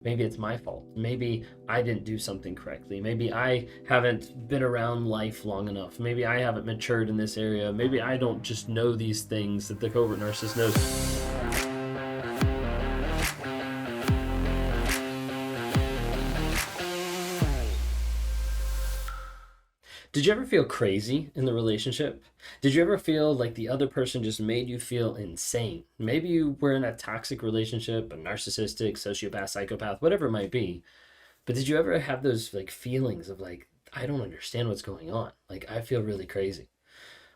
Maybe it's my fault. Maybe I didn't do something correctly. Maybe I haven't been around life long enough. Maybe I haven't matured in this area. Maybe I don't just know these things that the covert narcissist knows. Did you ever feel crazy in the relationship? Did you ever feel like the other person just made you feel insane? Maybe you were in a toxic relationship, a narcissistic, sociopath, psychopath, whatever it might be. But did you ever have those like feelings of like, I don't understand what's going on? Like, I feel really crazy.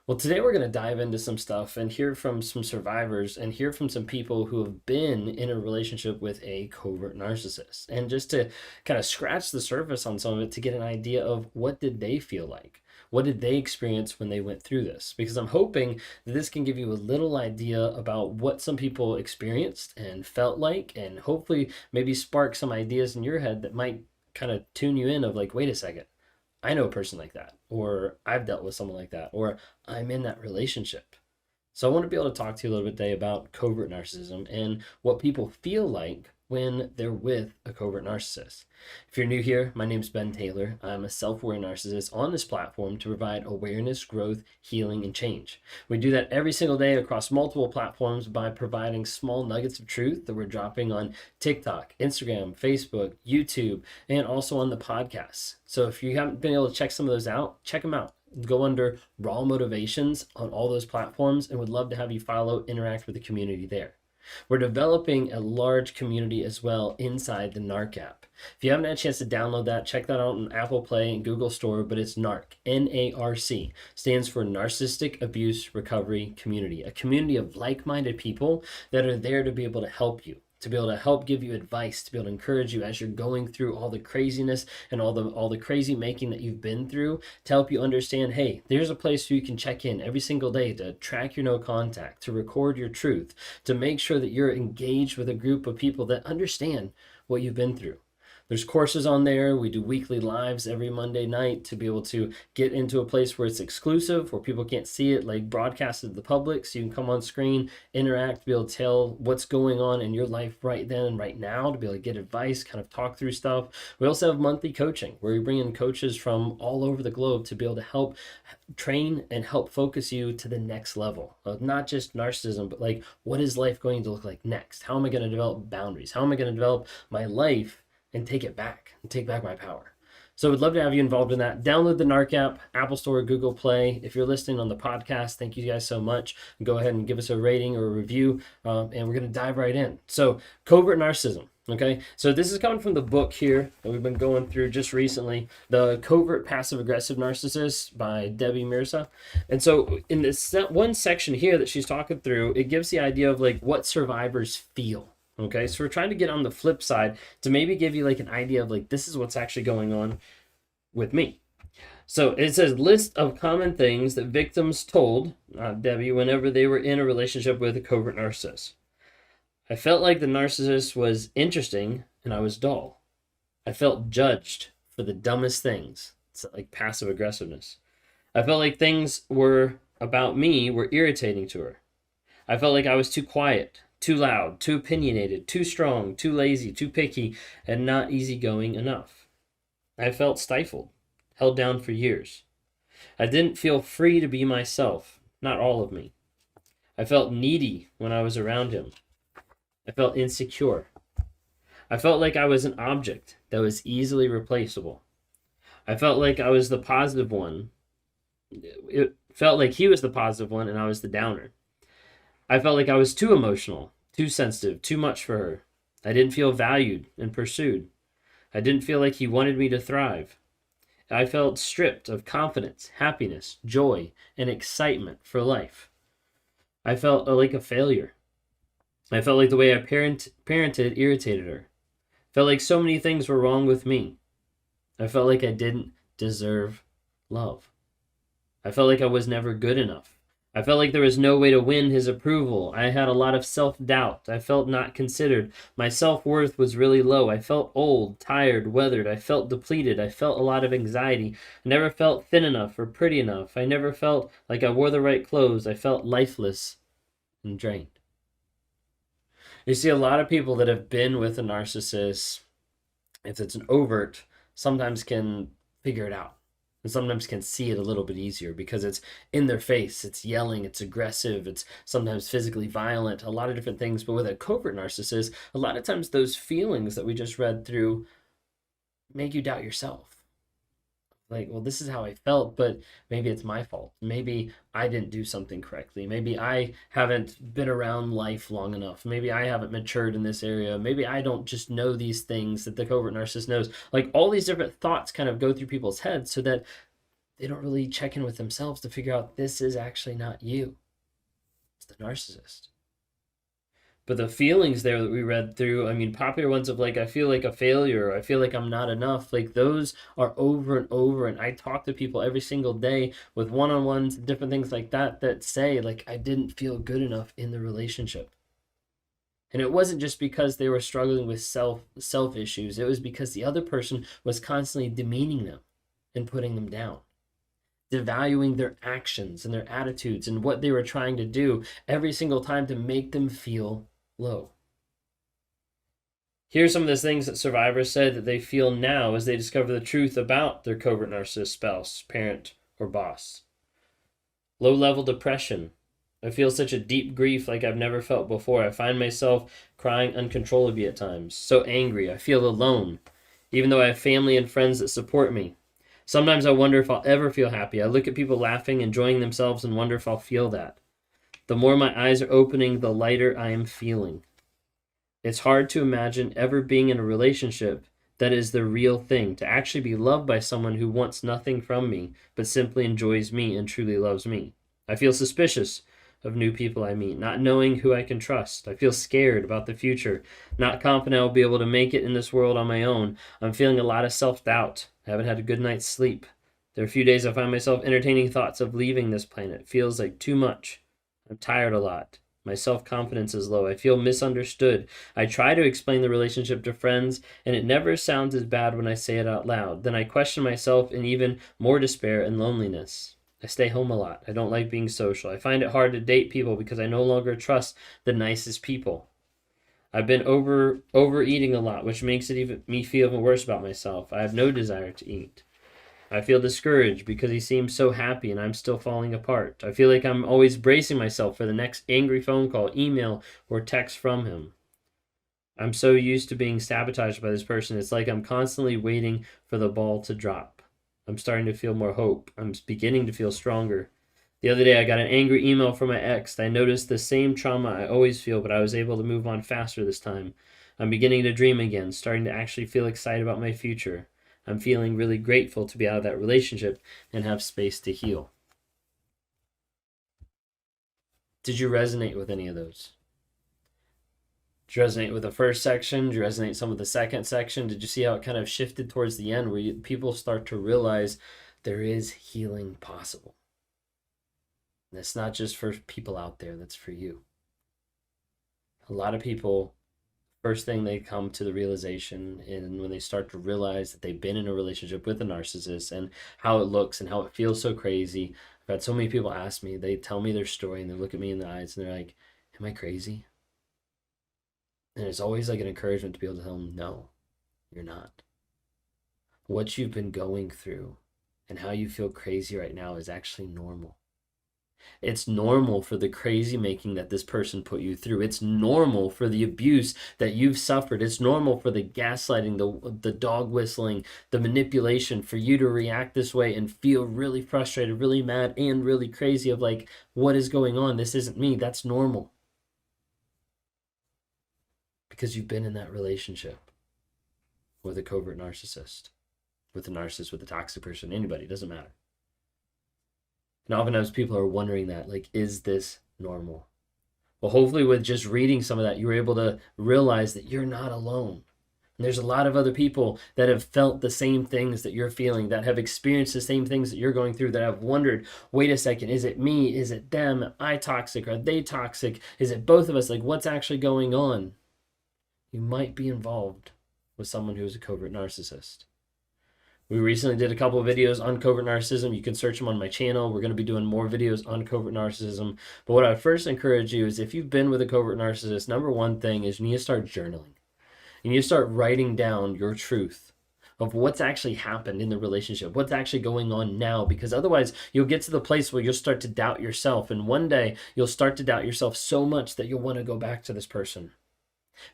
Well, today we're going to dive into some stuff and hear from some survivors and hear from some people who have been in a relationship with a covert narcissist. And just to kind of scratch the surface on some of it to get an idea of what did they feel like? What did they experience when they went through this? Because I'm hoping that this can give you a little idea about what some people experienced and felt like, and hopefully maybe spark some ideas in your head that might kind of tune you in of like, wait a second, I know a person like that, or I've dealt with someone like that, or I'm in that relationship. So I want to be able to talk to you a little bit today about covert narcissism and what people feel like when they're with a covert narcissist. If you're new here, my name's Ben Taylor. I'm a self-aware narcissist on this platform to provide awareness, growth, healing, and change. We do that every single day across multiple platforms by providing small nuggets of truth that we're dropping on TikTok, Instagram, Facebook, YouTube, and also on the podcasts. So if you haven't been able to check some of those out, check them out. Go under Raw Motivations on all those platforms and would love to have you follow, interact with the community there. We're developing a large community as well inside the NARC app. If you haven't had a chance to download that, check that out on Apple Play and Google Store, but it's NARC, N-A-R-C, stands for Narcissistic Abuse Recovery Community, a community of like-minded people that are there to be able to help you, to be able to help give you advice, to be able to encourage you as you're going through all the craziness and all the crazy making that you've been through, to help you understand, hey, there's a place where you can check in every single day to track your no contact, to record your truth, to make sure that you're engaged with a group of people that understand what you've been through. There's courses on there. We do weekly lives every Monday night to be able to get into a place where it's exclusive, where people can't see it, like broadcasted to the public. So you can come on screen, interact, be able to tell what's going on in your life right then and right now, to be able to get advice, kind of talk through stuff. We also have monthly coaching where we bring in coaches from all over the globe to be able to help train and help focus you to the next level of not just narcissism, but like, what is life going to look like next? How am I going to develop boundaries? How am I going to develop my life and take it back and take back my power? So we'd love to have you involved in that. Download the NARC app, Apple Store, Google Play. If you're listening on the podcast, thank you guys so much. Go ahead and give us a rating or a review, and we're going to dive right in. So covert narcissism. Okay, so this is coming from the book here that we've been going through just recently, The Covert Passive Aggressive Narcissist by Debbie Mirza. And so in this one section here that she's talking through, it gives the idea of like what survivors feel. Okay, so we're trying to get on the flip side to maybe give you like an idea of like, this is what's actually going on with me. So it says list of common things that victims told Debbie whenever they were in a relationship with a covert narcissist. I felt like the narcissist was interesting and I was dull. I felt judged for the dumbest things. It's like passive aggressiveness. I felt like things were about me were irritating to her. I felt like I was too quiet, too loud, too opinionated, too strong, too lazy, too picky, and not easygoing enough. I felt stifled, held down for years. I didn't feel free to be myself, not all of me. I felt needy when I was around him. I felt insecure. I felt like I was an object that was easily replaceable. I felt like I was the positive one. It felt like he was the positive one and I was the downer. I felt like I was too emotional, too sensitive, too much for her. I didn't feel valued and pursued. I didn't feel like he wanted me to thrive. I felt stripped of confidence, happiness, joy, and excitement for life. I felt like a failure. I felt like the way I parented irritated her. Felt like so many things were wrong with me. I felt like I didn't deserve love. I felt like I was never good enough. I felt like there was no way to win his approval. I had a lot of self-doubt. I felt not considered. My self-worth was really low. I felt old, tired, weathered. I felt depleted. I felt a lot of anxiety. I never felt thin enough or pretty enough. I never felt like I wore the right clothes. I felt lifeless and drained. You see a lot of people that have been with a narcissist If it's an overt, sometimes can figure it out. And sometimes can see it a little bit easier because it's in their face, it's yelling, it's aggressive, it's sometimes physically violent, a lot of different things. But with a covert narcissist, a lot of times those feelings that we just read through make you doubt yourself. Like, well, this is how I felt, but maybe it's my fault. Maybe I didn't do something correctly. Maybe I haven't been around life long enough. Maybe I haven't matured in this area. Maybe I don't just know these things that the covert narcissist knows. Like, all these different thoughts kind of go through people's heads so that they don't really check in with themselves to figure out this is actually not you. It's the narcissist. But the feelings there that we read through, I mean, popular ones of like, I feel like a failure, I feel like I'm not enough, like those are over and over. And I talk to people every single day with one-on-ones, different things like that, that say, like, I didn't feel good enough in the relationship. And it wasn't just because they were struggling with self issues. It was because the other person was constantly demeaning them and putting them down, devaluing their actions and their attitudes and what they were trying to do every single time to make them feel low. Here are some of the things that survivors said that they feel now as they discover the truth about their covert narcissist spouse, parent, or boss. Low-level depression. I feel such a deep grief like I've never felt before. I find myself crying uncontrollably at times. So angry. I feel alone, even though I have family and friends that support me. Sometimes I wonder if I'll ever feel happy. I look at people laughing, enjoying themselves, and wonder if I'll feel that. The more my eyes are opening, the lighter I am feeling. It's hard to imagine ever being in a relationship that is the real thing, to actually be loved by someone who wants nothing from me, but simply enjoys me and truly loves me. I feel suspicious of new people I meet, not knowing who I can trust. I feel scared about the future, not confident I'll be able to make it in this world on my own. I'm feeling a lot of self-doubt. I haven't had a good night's sleep. There are a few days I find myself entertaining thoughts of leaving this planet. It feels like too much. I'm tired a lot. My self-confidence is low. I feel misunderstood. I try to explain the relationship to friends, and it never sounds as bad when I say it out loud. Then I question myself in even more despair and loneliness. I stay home a lot. I don't like being social. I find it hard to date people because I no longer trust the nicest people. I've been overeating a lot, which makes me feel even worse about myself. I have no desire to eat. I feel discouraged because he seems so happy and I'm still falling apart. I feel like I'm always bracing myself for the next angry phone call, email, or text from him. I'm so used to being sabotaged by this person. It's like I'm constantly waiting for the ball to drop. I'm starting to feel more hope. I'm beginning to feel stronger. The other day I got an angry email from my ex. I noticed the same trauma I always feel, but I was able to move on faster this time. I'm beginning to dream again, starting to actually feel excited about my future. I'm feeling really grateful to be out of that relationship and have space to heal. Did you resonate with any of those? Did you resonate with the first section? Did you resonate some with the second section? Did you see how it kind of shifted towards the end where people start to realize there is healing possible? And it's not just for people out there, that's for you. A lot of people, first thing they come to the realization, and when they start to realize that they've been in a relationship with a narcissist and how it looks and how it feels so crazy. I've had so many people ask me, they tell me their story and they look at me in the eyes and they're like, am I crazy? And it's always like an encouragement to be able to tell them, no, you're not. What you've been going through and how you feel crazy right now is actually normal. It's normal for the crazy making that this person put you through. It's normal for the abuse that you've suffered. It's normal for the gaslighting, the dog whistling, the manipulation, for you to react this way and feel really frustrated, really mad, and really crazy of like, what is going on? This isn't me. That's normal. Because you've been in that relationship with a covert narcissist, with a narcissist, with a toxic person, anybody, it doesn't matter. And oftentimes people are wondering that, like, is this normal? Well, hopefully with just reading some of that, you were able to realize that you're not alone. And there's a lot of other people that have felt the same things that you're feeling, that have experienced the same things that you're going through, that have wondered, wait a second, is it me? Is it them? Am I toxic? Are they toxic? Is it both of us? Like, what's actually going on? You might be involved with someone who's a covert narcissist. We recently did a couple of videos on covert narcissism. You can search them on my channel. We're going to be doing more videos on covert narcissism. But what I would first encourage you is, if you've been with a covert narcissist, number one thing is you need to start journaling. And you start writing down your truth of what's actually happened in the relationship, what's actually going on now, because otherwise you'll get to the place where you'll start to doubt yourself. And one day you'll start to doubt yourself so much that you'll want to go back to this person.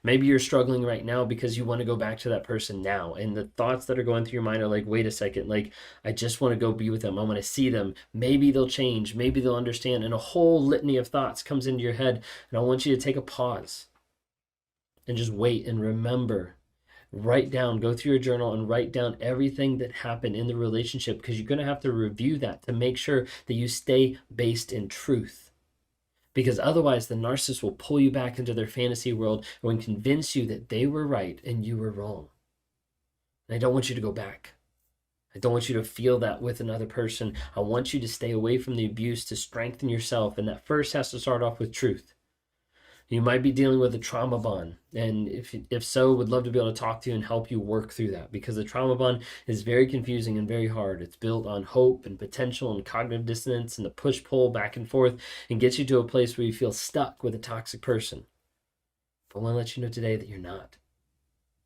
Maybe you're struggling right now because you want to go back to that person now. And the thoughts that are going through your mind are like, wait a second, like, I just want to go be with them. I want to see them. Maybe they'll change. Maybe they'll understand. And a whole litany of thoughts comes into your head. And I want you to take a pause and just wait and remember. Write down, go through your journal and write down everything that happened in the relationship, because you're going to have to review that to make sure that you stay based in truth. Because otherwise, the narcissist will pull you back into their fantasy world and convince you that they were right and you were wrong. And I don't want you to go back. I don't want you to feel that with another person. I want you to stay away from the abuse to strengthen yourself. And that first has to start off with truth. You might be dealing with a trauma bond. And if so, would love to be able to talk to you and help you work through that, because the trauma bond is very confusing and very hard. It's built on hope and potential and cognitive dissonance and the push-pull back and forth, and gets you to a place where you feel stuck with a toxic person. But I want to let you know today that you're not.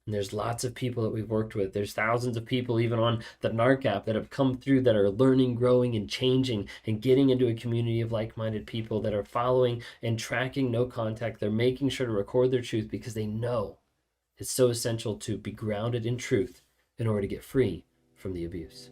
And there's lots of people that we've worked with. There's thousands of people even on the NARC app that have come through, that are learning, growing, and changing, and getting into a community of like-minded people that are following and tracking no contact. They're making sure to record their truth because they know it's so essential to be grounded in truth in order to get free from the abuse.